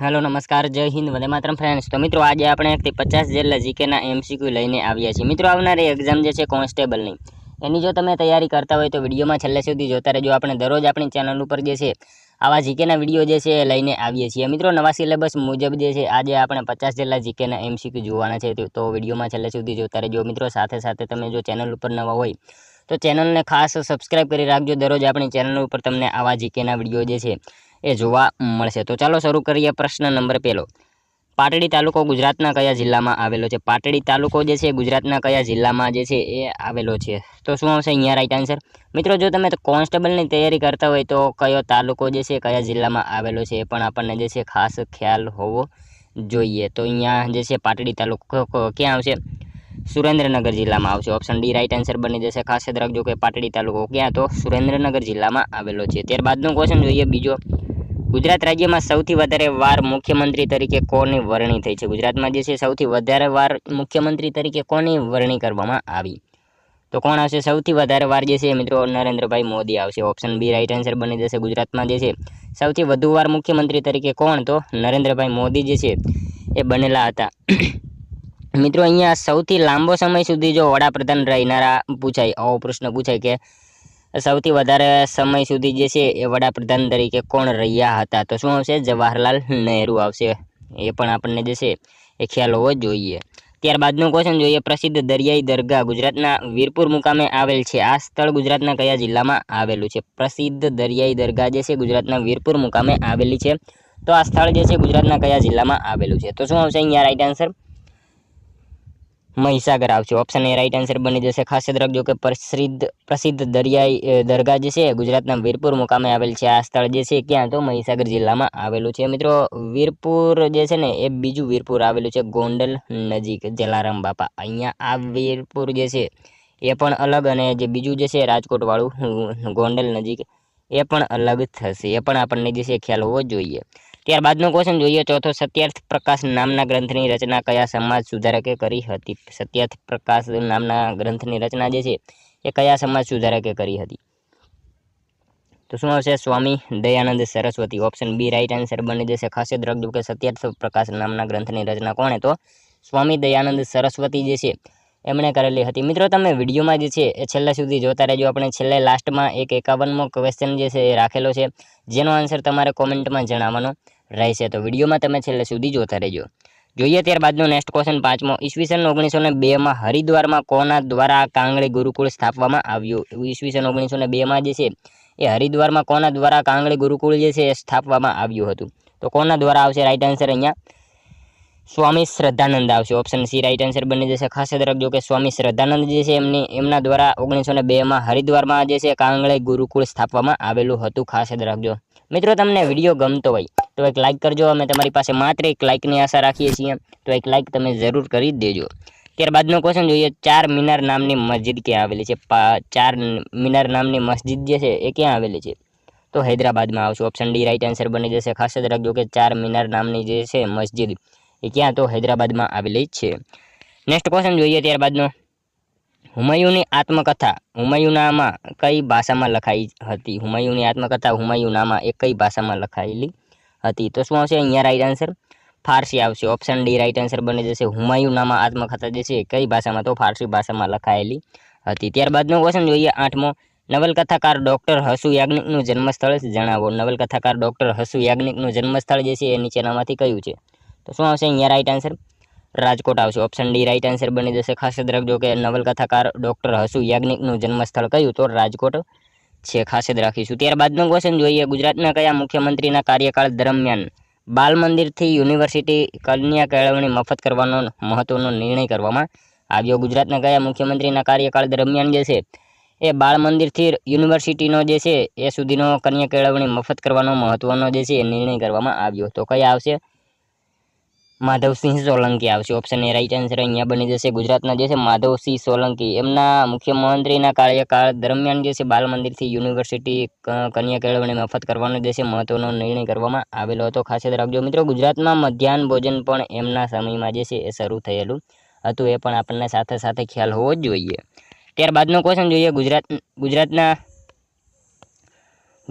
Hello नमस्कार जय Hind Vande Mataram friends. तो मित्रों आज આપણે 150 જેટલા જીકેના એમસીક્યુ લઈને આવ્યા છીએ। મિત્રો આવનારી એક્ઝામ જે છે કોન્સ્ટેબલની એની જો તમે તૈયારી કરતા હોય તો વિડીયોમાં છેલ્લે સુધી જોતા રહેજો। આપણે દરરોજ આપણી ચેનલ ઉપર જે છે આવા જીકેના વિડીયો જે છે લઈને આવીએ છીએ। મિત્રો નવા સિલેબસ મુજબ જે છે આજે આપણે 50 જેટલા જીકેના એમસીક્યુ જોવાના છે, તો વિડીયોમાં છેલ્લે સુધી જોતા રહેજો। મિત્રો સાથે સાથે તમે જો ચેનલ ઉપર નવા હોય તો ચેનલને ખાસ સબસ્ક્રાઇબ કરી રાખજો। દરરોજ આપણી ચેનલ ઉપર તમને આવા જીકેના વિડીયો જે છે એ જોવા મળશે। તો ચાલો શરૂ કરીએ। પ્રશ્ન નંબર પહેલો, પાટડી તાલુકો ગુજરાતના કયા જિલ્લામાં આવેલો છે? પાટડી તાલુકો જે છે ગુજરાતના કયા જિલ્લામાં જે છે એ આવેલો છે? તો શું આવશે અહીંયા રાઈટ આન્સર? મિત્રો જો તમે કોન્સ્ટેબલની તૈયારી કરતા હોય તો કયો તાલુકો જે છે કયા જિલ્લામાં આવેલો છે એ પણ આપણને જે છે ખાસ ખ્યાલ હોવો જોઈએ। તો અહીંયા જે છે પાટડી તાલુકો ક્યાં આવશે? સુરેન્દ્રનગર જિલ્લામાં આવશે। ઓપ્શન ડી રાઈટ આન્સર બની જશે। ખાસ યાદ રાખજો કે પાટડી તાલુકો ક્યાં, તો સુરેન્દ્રનગર જિલ્લામાં આવેલો છે। ત્યારબાદનો ક્વેશ્ચન જોઈએ બીજો, ગુજરાત રાજ્યમાં સૌથી વધારે વાર મુખ્યમંત્રી તરીકે કોની વરણી થઈ છે? ગુજરાતમાં જે છે સૌથી વધારે વાર મુખ્યમંત્રી તરીકે કોની વરણી કરવામાં આવી? તો કોણ આવશે? સૌથી વધારે વાર જે છે મિત્રો નરેન્દ્રભાઈ મોદી આવશે। ઓપ્શન બી રાઈટ આન્સર બની જશે। ગુજરાતમાં જે છે સૌથી વધુ વાર મુખ્યમંત્રી તરીકે કોણ, તો નરેન્દ્રભાઈ મોદી જે છે એ બનેલા હતા। મિત્રો અહીંયા સૌથી લાંબો સમય સુધી જો વડાપ્રધાન રહેનારા પૂછાય, આવો પ્રશ્ન પૂછાય કે સૌથી વધારે સમય સુધી જે છે એ વડાપ્રધાન તરીકે કોણ રહ્યા હતા? તો શું આવશે? જવાહરલાલ નહેરુ આવશે। એ પણ આપણને જે છે એ ખ્યાલ હોવો જોઈએ। ત્યારબાદનો ક્વેશ્ચન જોઈએ, પ્રસિદ્ધ દરિયાઈ દરગાહ ગુજરાતના વીરપુર મુકામે આવેલ છે। આ સ્થળ ગુજરાતના કયા જિલ્લામાં આવેલું છે? પ્રસિદ્ધ દરિયાઈ દરગાહ જે છે ગુજરાતના વીરપુર મુકામે આવેલી છે। તો આ સ્થળ જે છે ગુજરાતના કયા જિલ્લામાં આવેલું છે? તો શું આવશે અહીંયા રાઈટ આન્સર? મહીસાગર આવશે। ઓપ્શન એ રાઈટ આન્સર બની જશે। ખાસ યાદ રાખજો કે પ્રસિદ્ધ દરિયાઈ દરગાહ જે છે ગુજરાતના વીરપુર મુકામે આવેલ છે। આ સ્થળ જે છે ક્યાં, તો મહીસાગર જિલ્લામાં આવેલું છે। મિત્રો વીરપુર જે છે ને એ બીજું વીરપુર આવેલું છે ગોંડલ નજીક, જલારામ બાપા। અહીંયા આ વીરપુર જે છે એ પણ અલગ, અને જે બીજું જે છે રાજકોટ વાળું ગોંડલ નજીક એ પણ અલગ થશે। એ પણ આપણને જે છે ખ્યાલ હોવો જોઈએ। ત્યારબાદનો ક્વેશ્ચન જોઈએ ચોથો, સત્યાર્થ પ્રકાશ નામના ગ્રંથની રચના કયા સમાજ સુધારકે કરી હતી? સત્યાર્થ પ્રકાશ નામના ગ્રંથની રચના જે છે એ કયા સમાજ સુધારકે કરી હતી? તો શું આવશે? Swami Dayanand Saraswati. Option B right answer બની જશે। ખાસ યાદ રાખજો કે સત્યાર્થ પ્રકાશ નામના ગ્રંથની રચના કોણે, તો સ્વામી દયાનંદ સરસ્વતી જે છે એમણે કરેલી હતી। મિત્રો તમે વિડીયોમાં જે છે એ છેલ્લે સુધી જોતા રહેજો। આપણે છેલ્લે લાસ્ટમાં એક 51મો ક્વેશ્ચન જે છે એ રાખેલો છે, જેનો આન્સર તમારે કોમેન્ટમાં જણાવવાનો રહેશે। તો વિડીયોમાં તમે છેલ્લે સુધી જોતા રહેજો। જોઈએ ત્યારબાદનો નેક્સ્ટ ક્વેશ્ચન પાંચમો, ઈસવીસન 1902માં હરિદ્વારમાં કોના દ્વારા કાંગળી ગુરુકુળ સ્થાપવામાં આવ્યું? ઈસવીસન 1902માં જે છે એ હરિદ્વારમાં કોના દ્વારા કાંગળી ગુરુકુળ જે છે એ સ્થાપવામાં આવ્યું હતું? તો કોના દ્વારા આવશે રાઈટ આન્સર? અહીંયા સ્વામી શ્રદ્ધાનંદ આવશે। ઓપ્શન સી રાઈટ આન્સર બની જશે। ખાસ યાદ રાખજો કે સ્વામી શ્રદ્ધાનંદ જે છે એમના દ્વારા 1902માં હરિદ્વારમાં જે છે કાંગળી ગુરુકુળ સ્થાપવામાં આવેલું હતું। ખાસ યાદ રાખજો। મિત્રો તમને વિડીયો ગમતો હોય તો એક લાઇક કરજો। અમે તમારી પાસે માત્ર એક લાઇકની આશા રાખીએ છીએ, તો એક લાઇક તમે જરૂર કરી દેજો। ત્યારબાદનો ક્વેશ્ચન જોઈએ, ચાર મીનાર નામની મસ્જિદ ક્યાં આવેલી છે? ચાર મીનાર નામની મસ્જિદ જે છે એ ક્યાં આવેલી છે? તો હૈદરાબાદમાં આવશે। ઓપ્શન ડી રાઈટ આન્સર બની જશે। ખાસ યાદ રાખજો કે ચાર મીનાર નામની જે છે મસ્જિદ એ ક્યાં, તો હૈદરાબાદમાં આવેલી છે। નેક્સ્ટ ક્વેશ્ચન જોઈએ ત્યારબાદનો, હુમાયુની આત્મકથા હુમાયુનામા કઈ ભાષામાં લખાઈ હતી? હુમાયુની આત્મકથા હુમાયુનામા એ કઈ ભાષામાં લખાયેલી હતી? તો શું આવશે અહીંયા રાઈટ આન્સર? ફારસી આવશે। ઓપ્શન ડી રાઈટ આન્સર બની જશે। હુમાયુનામા આત્મકથા જે છે કઈ ભાષામાં, તો ફારસી ભાષામાં લખાયેલી હતી। ત્યારબાદનો ક્વેશ્ચન જોઈએ આઠમો, નવલકથાકાર ડોક્ટર હસુ યાજ્ઞિકનું જન્મસ્થળ જણાવો। નવલકથાકાર ડોક્ટર હસુ યાજ્ઞિકનું જન્મસ્થળ જે છે એ નીચેનામાંથી કયું છે? તો શું આવશે અહીંયા રાઈટ આન્સર? રાજકોટ આવશે। ઓપ્શન ડી રાઈટ આન્સર બની જશે। ખાસ યાદ રાખજો કે નવલકથાકાર ડોક્ટર હસુ યાજ્ઞિકનું જન્મસ્થળ કયું, તો રાજકોટ છે। ખાસ યાદ રાખીશું। ત્યારબાદનો ક્વેશ્ચન જોઈએ, ગુજરાતના કયા મુખ્યમંત્રીના કાર્યકાળ દરમિયાન બાલ મંદિરથી યુનિવર્સિટી કન્યા કેળવણી મફત કરવાનો મહત્વનો નિર્ણય કરવામાં આવ્યો? ગુજરાતના કયા મુખ્યમંત્રીના કાર્યકાળ દરમિયાન જે છે એ બાળ મંદિરથી યુનિવર્સિટીનો જે છે એ સુધીનો કન્યા કેળવણી મફત કરવાનો મહત્વનો જે છે એ નિર્ણય કરવામાં આવ્યો? તો કયા આવશે? માધવસિંહ સોલંકી આવશે। ઓપ્શન એ રાઈટ આન્સર અહીંયા બની જશે। ગુજરાતના જે છે માધવસિંહ સોલંકી એમના મુખ્યમંત્રીના કાર્યકાળ દરમિયાન જે છે બાલ મંદિરથી યુનિવર્સિટી કન્યા કેળવણી મફત કરવાનો જે છે મહત્વનો નિર્ણય કરવામાં આવેલો હતો। ખાસ યાદ રાખજો મિત્રો, ગુજરાતમાં મધ્યાહન ભોજન પણ એમના સમયમાં જે છે એ શરૂ થયેલું હતું। એ પણ આપણને સાથે સાથે ખ્યાલ હોવો જ જોઈએ। ત્યારબાદનો ક્વેશ્ચન જોઈએ,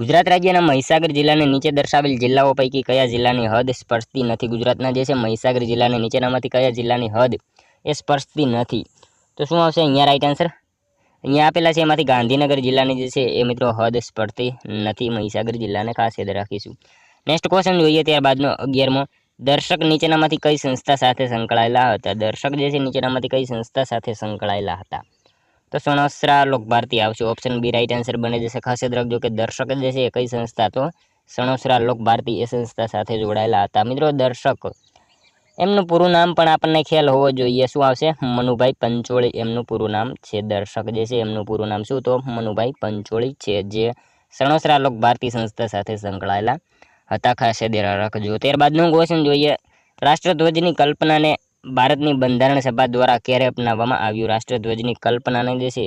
ગુજરાત રાજ્યના મહીસાગર જિલ્લાને નીચે દર્શાવેલ જિલ્લાઓ પૈકી કયા જિલ્લાની હદ સ્પર્શતી નથી? ગુજરાતના જે છે મહીસાગર જિલ્લાને નીચેનામાંથી કયા જિલ્લાની હદ એ સ્પર્શતી નથી? તો શું આવશે અહીંયા રાઈટ આન્સર? અહીંયા આપેલા છે એમાંથી ગાંધીનગર જિલ્લાની જે છે એ મિત્રો હદ સ્પર્શતી નથી. મહીસાગર જિલ્લાને ખાસ યાદ રાખીશું. નેક્સ્ટ ક્વેશ્ચન જોઈએ ત્યારબાદનો 11મો. દર્શક નીચેનામાંથી કઈ સંસ્થા સાથે સંકળાયેલા હતા? દર્શક જે છે નીચેનામાંથી કઈ સંસ્થા સાથે સંકળાયેલા હતા? તો સણોસરા લોકભારતી આવશે. ઓપ્શન બી રાઈટ આન્સર બની જશે. ખાસ યાદ રાખજો કે દર્શક જે છે એ કઈ સંસ્થા? તો સણોસરા લોકભારતી એ સંસ્થા સાથે જોડાયેલા હતા. મિત્રો દર્શક એમનું પૂરું નામ પણ આપણને ખ્યાલ હોવો જોઈએ. શું આવશે? મનુભાઈ પંચોળી એમનું પૂરું નામ છે. દર્શક જે છે એમનું પૂરું નામ શું? તો મનુભાઈ પંચોળી છે, જે સણોસરા લોકભારતી સંસ્થા સાથે સંકળાયેલા હતા. ખાસ યાદ રાખજો. ત્યારબાદનું ક્વેશ્ચન જોઈએ. રાષ્ટ્રધ્વજની કલ્પનાને ભારતની બંધારણ સભા દ્વારા ક્યારે અપનાવવામાં આવ્યું? રાષ્ટ્રધ્વજની કલ્પનાને જે છે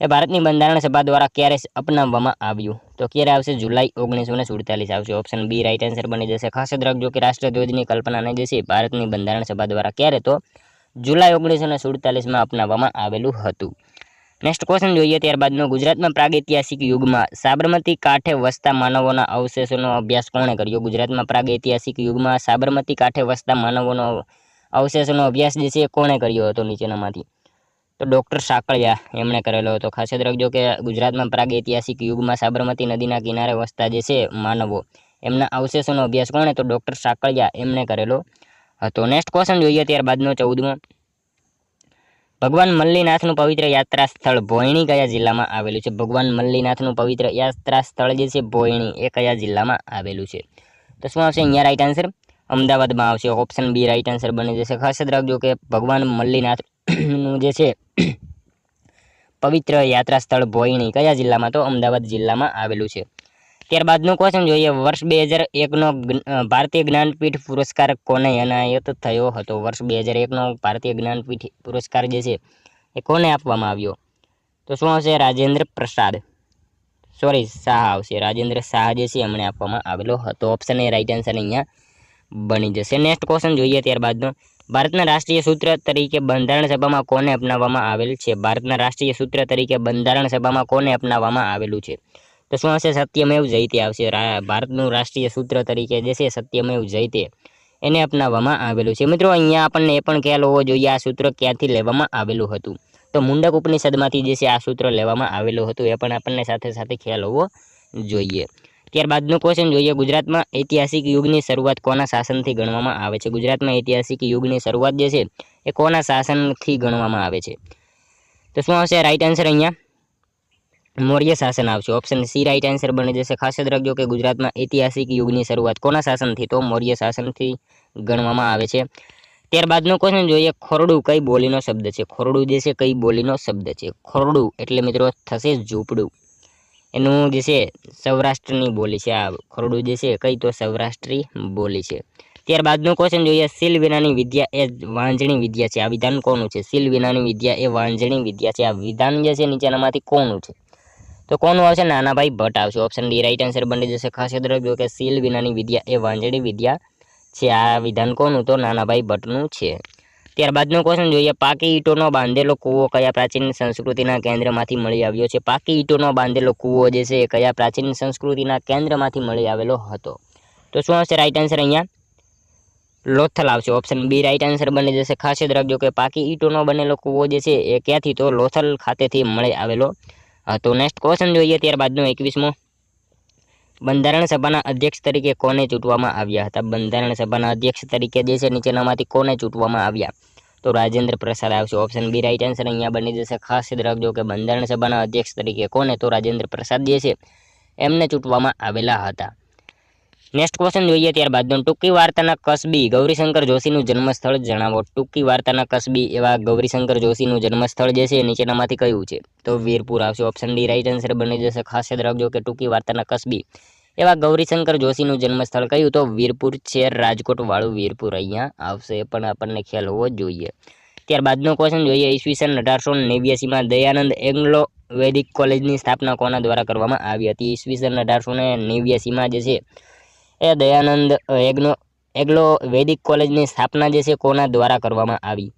એ ભારતની બંધારણ સભા દ્વારા ક્યારે અપનાવવામાં આવ્યું? તો ક્યારે આવશે? જુલાઈ 1947 આવશે. ઓપ્શન બી રાઈટ આન્સર બની જશે. ખાસ યાદ રાખજો કે રાષ્ટ્રધ્વજની કલ્પનાને જે છે ભારતની બંધારણ સભા દ્વારા ક્યારે? તો જુલાઈ 1947માં અપનાવવામાં આવેલું હતું. નેક્સ્ટ ક્વેશ્ચન જોઈએ ત્યારબાદનો. ગુજરાતમાં પ્રાગૈતિહાસિક યુગમાં સાબરમતી કાંઠે વસતા માનવોના અવશેષોનો અભ્યાસ કોણે કર્યો? ગુજરાતમાં પ્રાગૈતિહાસિક યુગમાં સાબરમતી કાંઠે વસતા માનવોનો અવશેષોનો અભ્યાસ જે છે એ કોણે કર્યો હતો નીચેનામાંથી? તો ડૉક્ટર સાકળિયા એમણે કરેલો હતો. ખાસ યાદ રાખજો કે ગુજરાતમાં પ્રાગૈતિહાસિક યુગમાં સાબરમતી નદીના કિનારે વસતા જે છે માનવો એમના અવશેષોનો અભ્યાસ કોણે? તો ડૉક્ટર સાકળિયા એમણે કરેલો હતો. નેક્સ્ટ ક્વેશ્ચન જોઈએ ત્યારબાદનો 14મો. ભગવાન મલ્લીનાથનું પવિત્ર યાત્રા સ્થળ ભોયણી કયા જિલ્લામાં આવેલું છે? ભગવાન મલ્લીનાથનું પવિત્ર યાત્રા સ્થળ જે છે ભોયણી એ કયા જિલ્લામાં આવેલું છે? તો શું આવશે અહીંયા રાઈટ આન્સર? અમદાવાદમાં આવશે. ઓપ્શન બી રાઈટ આન્સર બની જશે. ખાસ યાદ રાખજો કે ભગવાન મલ્લીનાથનું જે છે પવિત્ર યાત્રા સ્થળ ભોયણી કયા જિલ્લામાં? તો અમદાવાદ જિલ્લામાં આવેલું છે. ત્યારબાદનું ક્વેશ્ચન જોઈએ. વર્ષ 2001નો ભારતીય જ્ઞાનપીઠ પુરસ્કાર કોને એનાયત થયો હતો? વર્ષ 2001નો ભારતીય જ્ઞાનપીઠ પુરસ્કાર જે છે એ કોને આપવામાં આવ્યો? તો શું આવશે? રાજેન્દ્ર પ્રસાદ શાહ આવશે. રાજેન્દ્ર શાહ જે છે એમણે આપવામાં આવેલો હતો. ઓપ્શન એ રાઈટ આન્સર અહીંયા બની જશે. નેક્સ્ટ ક્વેશ્ચન જોઈએ ત્યારબાદનો. ભારતના રાષ્ટ્રીય સૂત્ર તરીકે બંધારણ સભામાં કોને અપનાવવામાં આવેલ છે? ભારતના રાષ્ટ્રીય સૂત્ર તરીકે બંધારણ સભામાં કોને અપનાવવામાં આવેલું છે? તો શું આવશે? સત્યમેવ જયતે આવશે. ભારતનું રાષ્ટ્રીય સૂત્ર તરીકે જે છે સત્યમેવ જયતે એને અપનાવવામાં આવેલું છે. મિત્રો અહીંયા આપણને એ પણ ખ્યાલ હોવો જોઈએ આ સૂત્ર ક્યાંથી લેવામાં આવેલું હતું? તો મુંડક ઉપનિષદમાંથી જે છે આ સૂત્ર લેવામાં આવેલું હતું. એ પણ આપણને સાથે સાથે ખ્યાલ હોવો જોઈએ. ત્યારબાદનું ક્વેશ્ચન જોઈએ. ગુજરાતમાં ઐતિહાસિક યુગની શરૂઆત કોના શાસનથી ગણવામાં આવે છે? ગુજરાતમાં ઐતિહાસિક યુગની શરૂઆત જે છે એ કોના શાસનથી ગણવામાં આવે છે? તો શું આવશે રાઈટ આન્સર અહીંયા? મૌર્ય શાસન આવશે. ઓપ્શન સી રાઈટ આન્સર બની જશે. ખાસ યાદ રાખજો કે ગુજરાતમાં ઐતિહાસિક યુગની શરૂઆત કોના શાસનથી? તો મૌર્ય શાસનથી ગણવામાં આવે છે. ત્યારબાદનો ક્વેશ્ચન જોઈએ. ખોરડું કઈ બોલીનો શબ્દ છે? ખોરડું જે છે કઈ બોલીનો શબ્દ છે? ખોરડું એટલે મિત્રો થશે ઝૂંપડું. એનું જે છે સૌરાષ્ટ્રની બોલી છે. આ ખોરડું જે છે કઈ? તો સૌરાષ્ટ્રી બોલી છે. ત્યારબાદનો ક્વેશ્ચન જોઈએ. સીલ વિનાની વિદ્યા એ વાંજણી વિદ્યા છે. આ વિધાન કોનું છે? સીલ વિનાની વિદ્યા એ વાંજણી વિદ્યા છે. આ વિધાન જે છે નીચેનામાંથી કોનું છે? તો કોનું આવશે? નાનાભાઈ ભટ્ટ આવશે. ઓપ્શન ડી રાઈટ આન્સર બની જશે. ખાસ યાદ રાખજો કે સીલ વિનાની વિદ્યા એ વાંજણી વિદ્યા છે. આ વિધાન કોનું? તો નાનાભાઈ ભટ્ટનું છે. ત્યારબાદનો ક્વેશ્ચન જોઈએ. પાકી ઈંટોનો બાંધેલો કૂવો કયા પ્રાચીન સંસ્કૃતિના કેન્દ્રમાંથી મળી આવ્યો છે? પાકી ઈંટોનો બાંધેલો કૂવો જે છે એ કયા પ્રાચીન સંસ્કૃતિના કેન્દ્રમાંથી મળી આવેલો હતો? તો શું આવશે રાઈટ આન્સર અહીંયા? લોથલ આવશે. ઓપ્શન બી રાઈટ આન્સર બની જશે. ખાસ યાદ રાખજો કે પાકી ઈંટોનો બનેલો કૂવો જે છે એ ક્યાંથી? તો લોથલ ખાતેથી મળી આવેલો હતો. નેક્સ્ટ ક્વેશ્ચન જોઈએ. ત્યારબાદનો 21મો. બંધારણ સભાના અધ્યક્ષ તરીકે કોને ચૂંટવામાં આવ્યા હતા? બંધારણ સભાના અધ્યક્ષ તરીકે જે છે નીચેનામાંથી કોને ચૂંટવામાં આવ્યા? તો રાજેન્દ્ર પ્રસાદ આવશે. ઓપ્શન બી રાઈટ આન્સર અહીંયા બની જશે. ખાસ યાદ રાખજો કે બંધારણ સભાના અધ્યક્ષ તરીકે કોને? તો રાજેન્દ્ર પ્રસાદ જે છે એમને ચૂંટવામાં આવેલા હતા. નેક્સ્ટ ક્વેશ્ચન જોઈએ. ત્યારબાદનો ટૂંકી વાર્તાના કસબી ગૌરીશંકર જોશીનું જન્મસ્થળ જણાવો. ટૂંકી વાર્તાના કસબી એવા ગૌરીશંકર જોશીનું જન્મસ્થળ જે છે નીચેનામાંથી કયું છે? તો વીરપુર આવશે. ઓપ્શન ડી રાઈટ આન્સર બની જશે. ખાસ યાદ રાખજો કે ટૂંકી વાર્તાના કસબી એવા ગૌરીશંકર જોશીનું જન્મસ્થળ કયું? તો વીરપુર છે. રાજકોટ વાળું વીરપુર અહીંયા આવશે. એ પણ આપણને ખ્યાલ હોવો જોઈએ. ત્યારબાદનો ક્વેશ્ચન જોઈએ. ઈસવીસન 1889માં દયાનંદ એંગ્લો વૈદિક કોલેજની સ્થાપના કોના દ્વારા કરવામાં આવી હતી? ઈસવીસન 1889માં જે છે એ દયાનંદ એગ્લો વૈદિક કોલેજની સ્થાપના જે છે કોના દ્વારા કરવામાં આવી?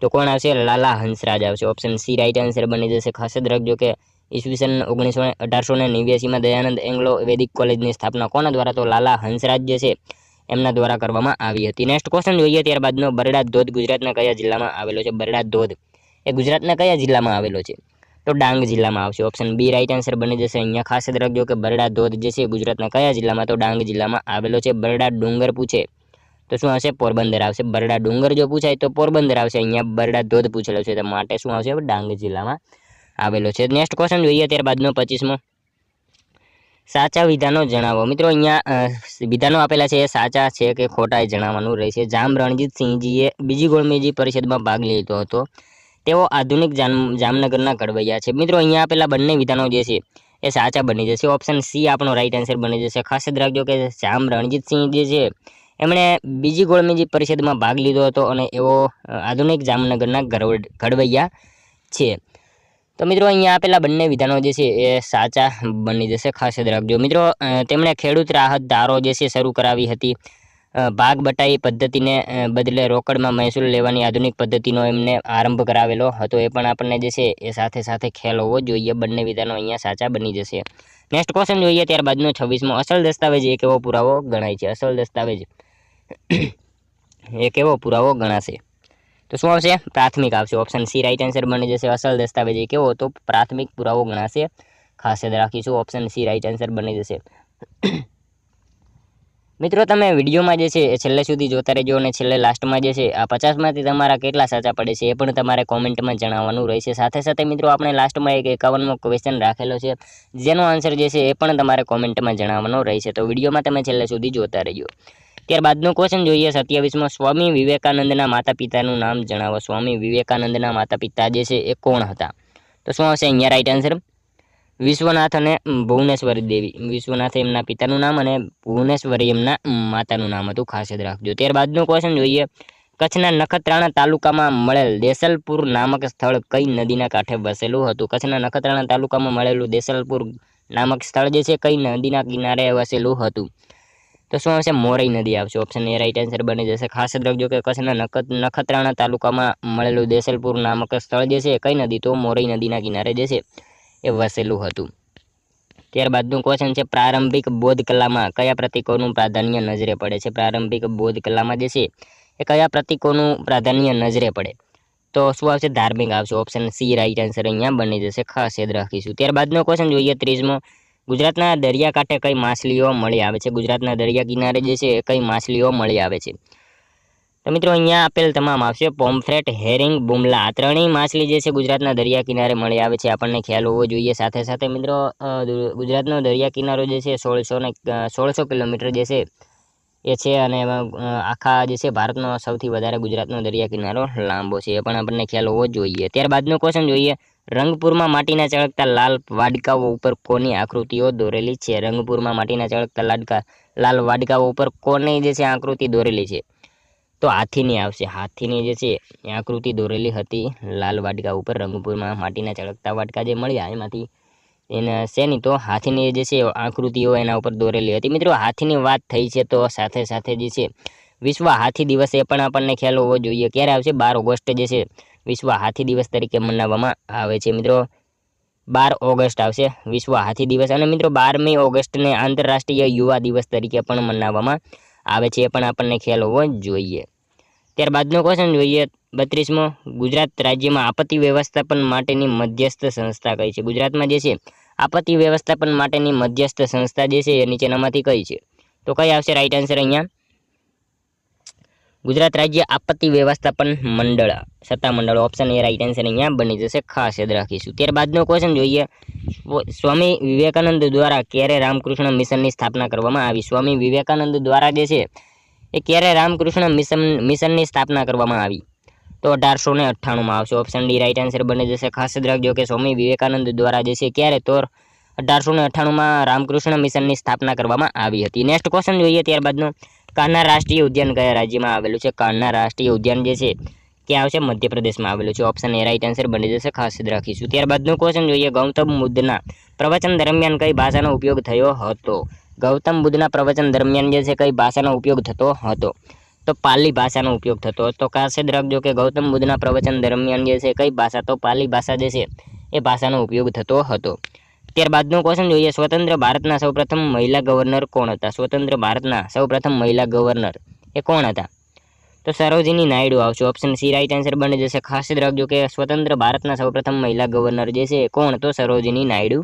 તો કોણ આવશે? લાલા હંસરાજ આવશે. ઓપ્શન સી રાઈટ આન્સર બની જશે. ખાસ યાદ રાખજો કે ઈસવીસન 1889માં દયાનંદ એંગ્લો વૈદિક કોલેજની સ્થાપના કોના દ્વારા? તો લાલા હંસરાજ જે છે એમના દ્વારા કરવામાં આવી હતી. નેક્સ્ટ ક્વેશ્ચન જોઈએ ત્યારબાદનો, બરડા ધોધ ગુજરાતના કયા જિલ્લામાં આવેલો છે? બરડા ધોધ એ ગુજરાતના કયા જિલ્લામાં આવેલો છે? તો ડાંગ જિલ્લામાં આવશે. ઓપ્શન બી રાઈટ આન્સર બની જશે. અહીંયા ખાસ યાદ રાખજો કે બરડા ધોધ જે છે ગુજરાતના કયા જિલ્લામાં? તો ડાંગ જિલ્લામાં આવેલો છે. બરડા ડુંગર પૂછે તો શું આવશે? પોરબંદર આવશે. બરડા ડુંગર જો પૂછાય તો પોરબંદર આવશે. અહીંયા બરડા ધોધ પૂછેલો છે તો માટે શું આવશે? ડાંગ જિલ્લામાં આવેલો છે. નેક્સ્ટ ક્વેશ્ચન જોઈએ ત્યારબાદનો 25મો, સાચા વિધાનો જણાવો. મિત્રો અહીંયા વિધાનો આપેલા છે એ સાચા છે કે ખોટા એ જણાવવાનું રહેશે. જામ રણજીતસિંહજીએ બીજી ગોળમેજી પરિષદમાં ભાગ લીધો હતો. તેઓ આધુનિક જામનગરના ઘડવૈયા છે. મિત્રો અહીંયા આપેલા બંને વિધાનો જે છે એ સાચા બની જશે. ઓપ્શન સી આપણો રાઈટ આન્સર બની જશે. ખાસ યાદ રાખજો કે જામ રણજીતસિંહ જે છે એમણે બીજી ગોળમેજી પરિષદમાં ભાગ લીધો હતો અને એવો આધુનિક જામનગરના ઘડવૈયા છે. તો મિત્રો અહીંયા આપેલા બંને વિધાનો જે છે એ સાચા બની જશે. ખાસ યાદ રાખજો. મિત્રો તેમણે ખેડૂત રાહત ધારો જે છે શરૂ કરાવી હતી. ભાગ બટાઈ પદ્ધતિને બદલે રોકડમાં મહેસૂલ લેવાની આધુનિક પદ્ધતિનો એમને આરંભ કરાવેલો હતો. એ પણ આપણને જે છે એ સાથે સાથે ખ્યાલ હોવો જોઈએ. બંને વિધાનો અહીંયા સાચા બની જશે. નેક્સ્ટ ક્વેશ્ચન જોઈએ ત્યારબાદનો 26મો, અસલ દસ્તાવેજ એ કેવો પુરાવો ગણાય છે? અસલ દસ્તાવેજ એ કેવો પુરાવો ગણાશે? તો શું આવશે? પ્રાથમિક આવશે. ઓપ્શન સી રાઈટ આન્સર બની જશે. અસલ દસ્તાવેજ એ કેવો? તો પ્રાથમિક પુરાવો ગણાશે. ખાસ યાદ રાખીશું. ઓપ્શન સી રાઈટ આન્સર બની જશે. મિત્રો તમે વિડીયોમાં જે છે એ છેલ્લે સુધી જોતા રહેજો અને છેલ્લે લાસ્ટમાં જે છે આ 50માંથી તમારા કેટલા સાચા પડે છે એ પણ તમારે કોમેન્ટમાં જણાવવાનું રહેશે. સાથે સાથે મિત્રો આપણે લાસ્ટમાં એક 51મો ક્વેશ્ચન રાખેલો છે જેનો આન્સર જે છે એ પણ તમારે કોમેન્ટમાં જણાવવાનો રહેશે. તો વિડીયોમાં તમે છેલ્લે સુધી જોતા રહેજો. ત્યારબાદનો ક્વેશ્ચન જોઈએ 27મો, સ્વામી વિવેકાનંદના માતા પિતાનું નામ જણાવો. સ્વામી વિવેકાનંદના માતા પિતા જે છે એ કોણ હતા? તો શું આવશે અહીંયા રાઈટ આન્સર? વિશ્વનાથ અને ભુવનેશ્વરી દેવી. વિશ્વનાથ એમના પિતાનું નામ અને ભુવનેશ્વરી એમના માતાનું નામ હતું. ખાસ યાદ રાખજો. ત્યારબાદનો ક્વેશ્ચન જોઈએ, કચ્છના નખત્રાણા તાલુકામાં મળેલ દેસલપુર નામક સ્થળ કઈ નદીના કાંઠે વસેલું હતું? કચ્છના નખત્રાણા તાલુકામાં મળેલું દેસલપુર નામક સ્થળ જે છે કઈ નદીના કિનારે વસેલું હતું? તો શું આવશે? મોરઈ નદી આવશે. ઓપ્શન એ રાઈટ આન્સર બની જશે. ખાસ યાદ રાખજો કે કચ્છના નખત્રાણા તાલુકામાં મળેલું દેસલપુર નામક સ્થળ જે છે કઈ નદી? તો મોરઈ નદીના કિનારે જે છે એ વસેલું હતું. ત્યારબાદનું ક્વેશ્ચન છે, પ્રારંભિક બૌદ્ધ કલામાં કયા પ્રતીકોનું પ્રાધાન્ય નજરે પડે છે? પ્રારંભિક બૌદ્ધ કલામાં જે છે એ કયા પ્રતીકોનું પ્રાધાન્ય નજરે પડે? તો શું આવશે? ધાર્મિક આવશે. ઓપ્શન સી રાઈટ આન્સર અહીંયા બની જશે. ખાસ યાદ રાખીશું. ત્યારબાદનો ક્વેશ્ચન જોઈએ 30મો, ગુજરાતના દરિયાકાંઠે કઈ માછલીઓ મળી આવે છે? ગુજરાતના દરિયા કિનારે જે છે એ કઈ માછલીઓ મળી આવે છે? તો મિત્રો અહીંયા આપેલ તમામ આવશે. પોમ્ફ્રેટ, હેરિંગ, બુમલા, આ ત્રણેય માછલી જે છે ગુજરાતના દરિયા કિનારે મળી આવે છે. આપણને ખ્યાલ હોવો જોઈએ. સાથે સાથે મિત્રો ગુજરાતનો દરિયા કિનારો જે છે 1600 કિલોમીટર જે છે એ છે અને આખા જે છે ભારતનો સૌથી વધારે ગુજરાતનો દરિયા કિનારો લાંબો છે. એ પણ આપણને ખ્યાલ હોવો જોઈએ. ત્યારબાદનો ક્વેશ્ચન જોઈએ, રંગપુરમાં માટીના ચળકતા લાલ વાડકાઓ ઉપર કોની આકૃતિઓ દોરેલી છે? રંગપુરમાં માટીના ચળકતા લાલ વાડકાઓ ઉપર કોની જે છે આકૃતિ દોરેલી છે? તો હાથીની આવશે. હાથીની જે છે એ આકૃતિ દોરેલી હતી લાલ વાડકા ઉપર. રંગપુરમાં માટીના ચળકતા વાડકા જે મળ્યા એમાંથી એના શેની? તો હાથીની જે છે આકૃતિઓ એના ઉપર દોરેલી હતી. મિત્રો હાથીની વાત થઈ છે તો સાથે સાથે જે છે વિશ્વ હાથી દિવસ એ પણ આપણને ખ્યાલ હોવો જોઈએ. ક્યારે આવશે? 12 ઓગસ્ટ જે છે વિશ્વ હાથી દિવસ તરીકે મનાવવામાં આવે છે. મિત્રો 12 ઓગસ્ટ આવશે વિશ્વ હાથી દિવસ. અને મિત્રો 12મી ઓગસ્ટને આંતરરાષ્ટ્રીય યુવા દિવસ તરીકે પણ મનાવવામાં આવે છે. એ પણ આપણને ખ્યાલ હોવો જોઈએ. ત્યારબાદનો ક્વેશ્ચન જોઈએ 32મો, ગુજરાત રાજ્યમાં આપત્તિ વ્યવસ્થાપન માટેની મધ્યસ્થ સંસ્થા કઈ છે? ગુજરાતમાં જે છે આપત્તિ વ્યવસ્થાપન માટેની મધ્યસ્થ સંસ્થા જે છે એ નીચેનામાંથી કઈ છે? તો કઈ આવશે રાઈટ આન્સર અહીંયા? ગુજરાત રાજ્ય આપત્તિ વ્યવસ્થાપન મંડળ, સત્તામંડળ. ઓપ્શન એ રાઈટ આન્સર અહીંયા બની જશે. ખાસ યાદ રાખીશું. ત્યારબાદનો ક્વેશ્ચન જોઈએ, સ્વામી વિવેકાનંદ દ્વારા ક્યારે રામકૃષ્ણ મિશનની સ્થાપના કરવામાં આવી? સ્વામી વિવેકાનંદ દ્વારા જે છે એ ક્યારે રામકૃષ્ણ મિશનની સ્થાપના કરવામાં આવી? તો 1898માં આવશે. ઓપ્શન ડી રાઈટ આન્સર બની જશે. ખાસ યાદ રાખજો કે સ્વામી વિવેકાનંદ દ્વારા જે છે ક્યારે? તો 1898માં રામકૃષ્ણ મિશનની સ્થાપના કરવામાં આવી હતી. નેક્સ્ટ ક્વેશ્ચન જોઈએ ત્યારબાદનો, કાન્હા રાષ્ટ્રીય ઉદ્યાન કયા રાજ્યમાં આવેલું છે? કાન્હા રાષ્ટ્રીય ઉદ્યાન જે છે ક્યાં આવશે? મધ્યપ્રદેશમાં આવેલું છે. ઓપ્શન એ રાઈટ આન્સર બની જશે. ખાસ યાદ રાખીશું. ત્યારબાદનો ક્વેશ્ચન જોઈએ, ગૌતમ બુદ્ધના પ્રવચન દરમિયાન કઈ ભાષાનો ઉપયોગ થયો હતો? ગૌતમ બુદ્ધના પ્રવચન દરમિયાન જે છે કઈ ભાષાનો ઉપયોગ થતો હતો? તો પાલી ભાષાનો ઉપયોગ થતો હતો. ખાસ યાદ રાખજો કે ગૌતમ બુદ્ધના પ્રવચન દરમિયાન જે છે કઈ ભાષા? તો પાલી ભાષા જે છે એ ભાષાનો ઉપયોગ થતો હતો। ત્યારબાદનો ક્વેશ્ચન જોઈએ, સ્વતંત્ર ભારતના સૌપ્રથમ મહિલા ગવર્નર કોણ હતા? સ્વતંત્ર ભારતના સૌપ્રથમ મહિલા ગવર્નર એ કોણ હતા? તો સરોજિની નાયડુ આવશે। ઓપ્શન સી રાઈટ આન્સર બની જશે। ખાસ યાદ રાખજો કે સ્વતંત્ર ભારતના સૌપ્રથમ મહિલા ગવર્નર જે છે કોણ? તો સરોજિની નાયડુ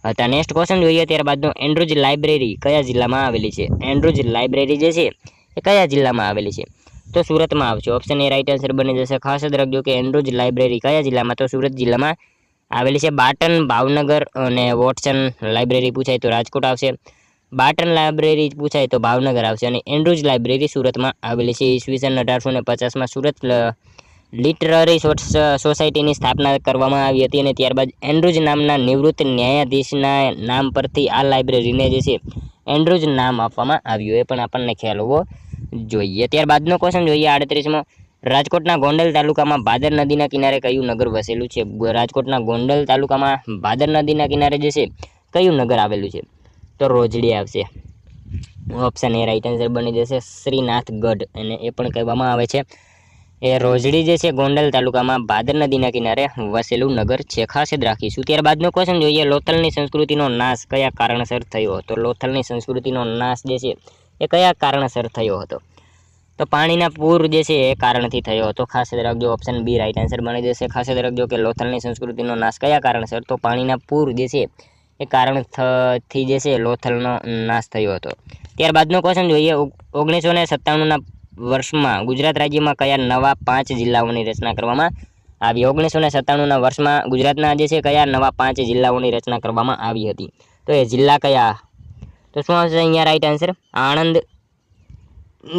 હતા। નેક્સ્ટ ક્વેશ્ચન જોઈએ ત્યારબાદનો, એન્ડ્રુજ લાઇબ્રેરી કયા જિલ્લામાં આવેલી છે? એન્ડ્રુજ લાઇબ્રેરી જે છે એ કયા જિલ્લામાં આવેલી છે? તો સુરતમાં આવશે। ઓપ્શન એ રાઈટ આન્સર બની જશે। ખાસ યાદ રાખજો કે એન્ડ્રુજ લાઇબ્રેરી કયા જિલ્લામાં? તો સુરત જિલ્લામાં આવેલી છે। બાટન, ભાવનગર અને વોટસન લાઇબ્રેરી પૂછાય તો રાજકોટ આવશે। બાટન લાઇબ્રેરી પૂછાય તો ભાવનગર આવશે અને એન્ડ્રુજ લાઇબ્રેરી સુરતમાં આવેલી છે। ઈસવીસન 1850માં સુરત લિટરરી સોસાયટીની સ્થાપના કરવામાં આવી હતી અને ત્યારબાદ એન્ડ્રુજ નામના નિવૃત્ત ન્યાયાધીશના નામ પરથી આ લાઇબ્રેરીને જે છે એન્ડ્રુજ નામ આપવામાં આવ્યું, એ પણ આપણને ખ્યાલ હોવો જોઈએ। ત્યારબાદનો ક્વેશ્ચન જોઈએ 38મો, રાજકોટના ગોંડલ તાલુકામાં ભાદર નદીના કિનારે કયું નગર વસેલું છે? રાજકોટના ગોંડલ તાલુકામાં ભાદર નદીના કિનારે જે છે કયું નગર આવેલું છે? તો રોજડી આવશે। ઓપ્શન એ રાઈટ આન્સર બની જશે। શ્રીનાથગઢ એને એ પણ કહેવામાં આવે છે। એ રોજડી જે છે ગોંડલ તાલુકામાં ભાદર નદીના કિનારે વસેલું નગર છે, ખાસ યાદ રાખીશું। ત્યારબાદનો ક્વેશ્ચન જોઈએ, લોથલની સંસ્કૃતિનો નાશ કયા કારણસર થયો હતો? લોથલની સંસ્કૃતિનો નાશ જે છે એ કયા કારણસર થયો હતો? તો પાણીના પૂર જે છે એ કારણથી થયો હતો, ખાસ યાદ રાખજો। ઓપ્શન બી રાઈટ આન્સર બની જશે। ખાસ યાદ રાખજો કે લોથલની સંસ્કૃતિનો નાશ કયા કારણસર? તો પાણીના પૂર જે છે એ કારણથી જે છે લોથલનો નાશ થયો હતો। ત્યારબાદનો ક્વેશ્ચન જોઈએ, 1997ના વર્ષમાં ગુજરાત રાજ્યમાં કયા નવા 5 જિલ્લાઓની રચના કરવામાં આવી? 1997ના વર્ષમાં ગુજરાતના જે છે કયા નવા 5 જિલ્લાઓની રચના કરવામાં આવી હતી? તો એ જિલ્લા કયા? તો શું આવશે અહીંયા રાઈટ આન્સર? આણંદ,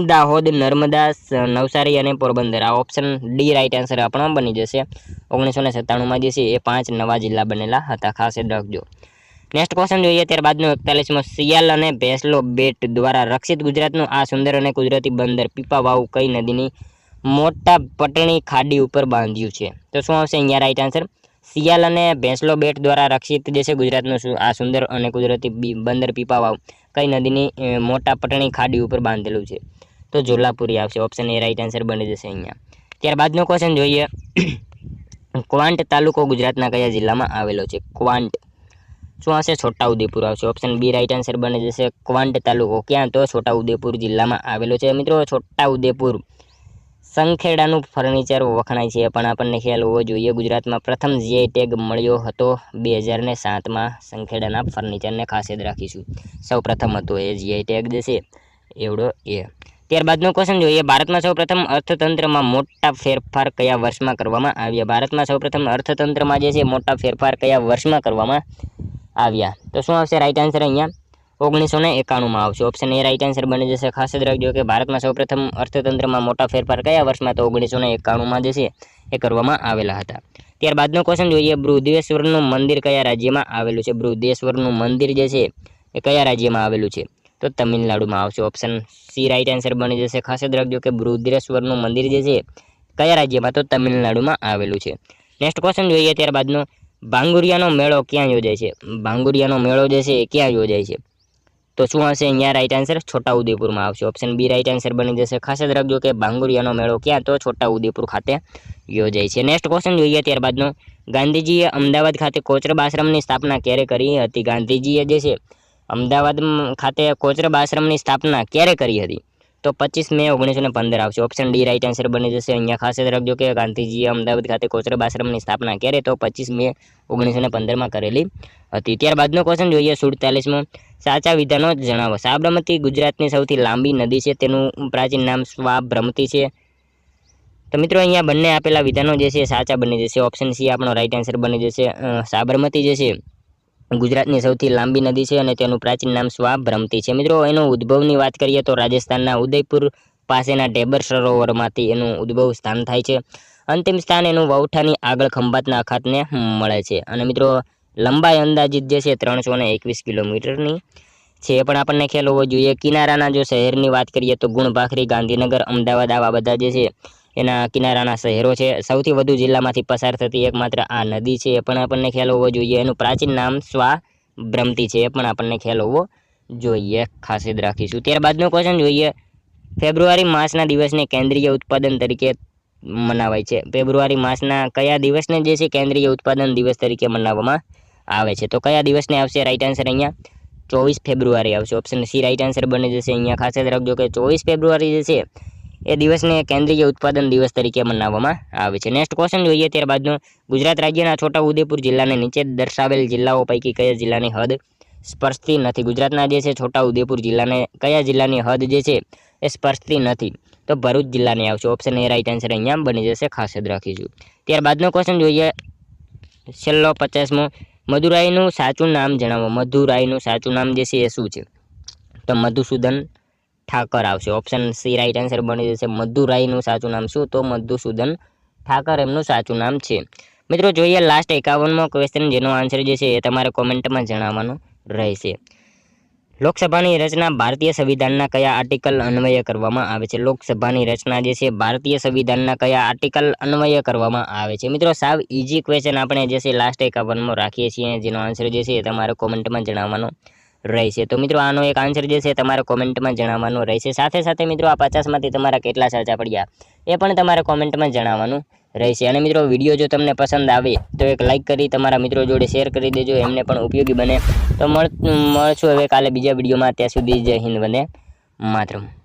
દાહોદ, નર્મદા, નવસારી અને પોરબંદર। આ ઓપ્શન ડી રાઈટ આન્સર આપણો બની જશે। 1997માં જે છે એ 5 નવા જિલ્લા બનેલા હતા, ખાસ યાદ રાખજો। નેક્સ્ટ ક્વેશ્ચન જોઈએ ત્યારબાદનો 41મો, સિયાલ અને ભેંસલો બેટ દ્વારા રક્ષિત ગુજરાતનું આ સુંદર અને કુદરતી બંદર પીપાવાવ કઈ નદીની મોટા પટણી ખાડી ઉપર બાંધ્યું છે? તો શું આવશે અહીંયા રાઈટ આન્સર? સિયાલ અને ભેંસલો બેટ દ્વારા રક્ષિત જે છે ગુજરાતનું આ સુંદર અને કુદરતી બંદર પીપાવાવ કઈ નદીની મોટા પટણી ખાડી ઉપર બાંધેલું છે? તો જોલાપુરી આવશે। ઓપ્શન એ રાઈટ આન્સર બની જશે અહીંયા। ત્યારબાદનો ક્વેશ્ચન જોઈએ, ક્વાંટ તાલુકો ગુજરાતના કયા જિલ્લામાં આવેલો છે? ક્વાંટ શું આવશે? છોટાઉદેપુર આવશે। ઓપ્શન બી રાઈટ આન્સર બની જશે। ક્વાંટ તાલુકો ક્યાં? તો છોટાઉદેપુર જિલ્લામાં આવેલો છે। મિત્રો છોટાઉદેપુર સંખેડાનું ફર્નિચર વખણાય છે, પણ આપણને ખ્યાલ હોવો જોઈએ ગુજરાતમાં પ્રથમ જીઆઈ ટેગ મળ્યો હતો 2007માં સંખેડાના ફર્નિચરને, ખાસ યાદ રાખીશું। સૌ પ્રથમ હતો એ જીઆઈ ટેગ જે છે એવડો એ। ત્યારબાદનો ક્વેશ્ચન જોઈએ, ભારતમાં સૌપ્રથમ અર્થતંત્રમાં મોટા ફેરફાર કયા વર્ષમાં કરવામાં આવ્યા? ભારતમાં સૌપ્રથમ અર્થતંત્રમાં જે છે મોટા ફેરફાર કયા વર્ષમાં કરવામાં આવ્યા? તો શું આવશે રાઈટ આન્સર અહીંયા? 1991માં આવશે। ઓપ્શન એ રાઈટ આન્સર બની જશે। ખાસ યાદ રાખજો કે ભારતમાં સૌપ્રથમ અર્થતંત્રમાં મોટા ફેરફાર કયા વર્ષમાં? તો 1991માં જે છે એ કરવામાં આવેલા હતા। ત્યારબાદનો ક્વેશ્ચન જોઈએ, બૃહદેશ્વરનું મંદિર કયા રાજ્યમાં આવેલું છે? બૃહદેશ્વરનું મંદિર જે છે એ કયા રાજ્યમાં આવેલું છે? તો તમિલનાડુમાં આવશે। ઓપ્શન સી રાઈટ આન્સર બની જશે। ખાસ યાદ રાખજો કે બૃહદેશ્વરનું મંદિર જે છે કયા રાજ્યમાં? તો તમિલનાડુમાં આવેલું છે। નેક્સ્ટ ક્વેશ્ચન જોઈએ ત્યારબાદનો, ભાંગુરિયાનો મેળો ક્યાં યોજાય છે? ભાંગુરિયાનો મેળો જે છે એ ક્યાં યોજાય છે? તો શું હશે અહીંયા રાઈટ આન્સર? છોટાઉદેપુરમાં આવશે। ઓપ્શન બી રાઈટ આન્સર બની જશે। ખાસ યાદ રાખજો કે ભાંગુરિયાનો મેળો ક્યાં? તો છોટાઉદેપુર ખાતે યોજાય છે। નેક્સ્ટ ક્વેશ્ચન જોઈએ ત્યારબાદનો, ગાંધીજીએ અમદાવાદ ખાતે કોચરબ આશ્રમની સ્થાપના ક્યારે કરી હતી? ગાંધીજીએ જે છે અમદાવાદ ખાતે કોચરબ આશ્રમની સ્થાપના ક્યારે કરી હતી? તો 25 મે 1915 આવશે। ઓપ્શન ડી રાઈટ આન્સર બની જશે। અહીંયા ખાસ યાદ રાખજો કે ગાંધીજીએ અમદાવાદ ખાતે કોચરબ આશ્રમની સ્થાપના ક્યારે? તો 25 મે 1915માં કરેલી હતી। ત્યારબાદનો ક્વેશ્ચન જોઈએ 47મો, સાચા વિધાનો જણાવો। સાબરમતી ગુજરાતની સૌથી લાંબી નદી છે, તેનું પ્રાચીન નામ સ્વાબ્રમતી છે। તો મિત્રો અહીંયા બંને આપેલા વિધાનો જે છે સાચા બની જશે। ઓપ્શન સી આપણો રાઈટ આન્સર બની જશે। સાબરમતી જે છે ગુજરાતની સૌથી લાંબી નદી છે અને તેનું પ્રાચીન નામ સ્વાબ્રમતી છે। મિત્રો એનો ઉદ્ભવની વાત કરીએ તો રાજસ્થાનના ઉદયપુર પાસેના ઢેબર સરોવરમાંથી એનું ઉદ્ભવ સ્થાન થાય છે। અંતિમ સ્થાન એનું વૌઠાની આગળ ખંભાતના અખાતને મળે છે અને મિત્રો લંબાઈ અંદાજિત જે છે 321 કિલોમીટરની છે, એ પણ આપણને ખ્યાલ હોવો જોઈએ। કિનારાના જો શહેરની વાત કરીએ તો ગુણભાખરી, ગાંધીનગર, અમદાવાદ આવા બધા જે છે એના કિનારાના શહેરો છે। સૌથી વધુ જિલ્લામાંથી પસાર થતી એકમાત્ર આ નદી છે, એ પણ આપણને ખ્યાલ હોવો જોઈએ। એનું પ્રાચીન નામ સ્વાબ્રમતી છે, એ પણ આપણને ખ્યાલ હોવો જોઈએ, ખાસ યાદ રાખીશું। ત્યારબાદનો ક્વેશ્ચન જોઈએ, ફેબ્રુઆરી માસના દિવસને કેન્દ્રીય ઉત્પાદન તરીકે મનાવાય છે? ફેબ્રુઆરી માસના કયા દિવસને જે છે કેન્દ્રીય ઉત્પાદન દિવસ તરીકે મનાવવામાં આવે છે? તો કયા દિવસને આવશે રાઈટ આન્સર અહીંયા? 24 ફેબ્રુઆરી આવશે. ઓપ્શન સી રાઈટ આન્સર બની જશે. અહીંયા ખાસ યાદ રાખજો કે 24 ફેબ્રુઆરી જે છે એ દિવસને કેન્દ્રીય ઉત્પાદન દિવસ તરીકે મનાવવામાં આવે છે. નેક્સ્ટ ક્વેશ્ચન જોઈએ ત્યારબાદનો. ગુજરાત રાજ્યના છોટા ઉદેપુર જિલ્લાને નીચે દર્શાવેલ જિલ્લાઓ પૈકી કયા જિલ્લાની હદ સ્પર્શતી નથી? ગુજરાતના જે છે છોટા ઉદેપુર જિલ્લાને કયા જિલ્લાની હદ જે છે એ સ્પર્શતી નથી? તો ભરૂચ જિલ્લાની આવશે. ઓપ્શન એ રાઈટ આન્સર અહીંયા બની જશે. ખાસ યાદ રાખીશું. ત્યારબાદનો ક્વેશ્ચન જોઈએ છેલ્લો 50મો. મદુરાઈનું સાચું નામ જણાવો. મદુરાઈનું સાચું નામ જે છે એ શું છે? તો મધુસૂદન ઠાકર આવશે. ઓપ્શન સી રાઈટ આન્સર બની જશે. મદુરાઈનું સાચું નામ શું? તો મધુસૂદન ઠાકર એમનું સાચું નામ છે. મિત્રો જોઈએ લાસ્ટ 51મો ક્વેશ્ચન, જેનો આન્સર જે છે એ તમારે કોમેન્ટમાં જણાવવાનો રહેશે. લોકસભાની રચના ભારતીય સંવિધાનના કયા આર્ટિકલ અન્વયે કરવામાં આવે છે? લોકસભાની રચના જે છે ભારતીય સંવિધાનના કયા આર્ટિકલ અન્વયે કરવામાં આવે છે? મિત્રો સાવ ઇઝી ક્વેશ્ચન આપણે જે છે લાસ્ટ 51મો રાખીએ છીએ, જેનો આન્સર જે છે એ તમારે કોમેન્ટમાં જણાવવાનો રહેશે. તો મિત્રો આનો એક આન્સર જે છે તમારે કોમેન્ટમાં જણાવવાનો રહેશે. સાથે સાથે મિત્રો આ 50માંથી તમારા કેટલા સાચા પડ્યા એ પણ તમારે કોમેન્ટમાં જણાવવાનું રહેશે. અને મિત્રો વિડીયો જો તમને પસંદ આવે તો એક લાઇક કરી તમારા મિત્રો જોડે શેર કરી દેજો, એમને પણ ઉપયોગી બને. તો મળશું હવે કાલે બીજા વિડીયોમાં. ત્યાં સુધી જય હિન્દ, વંદે માતરમ.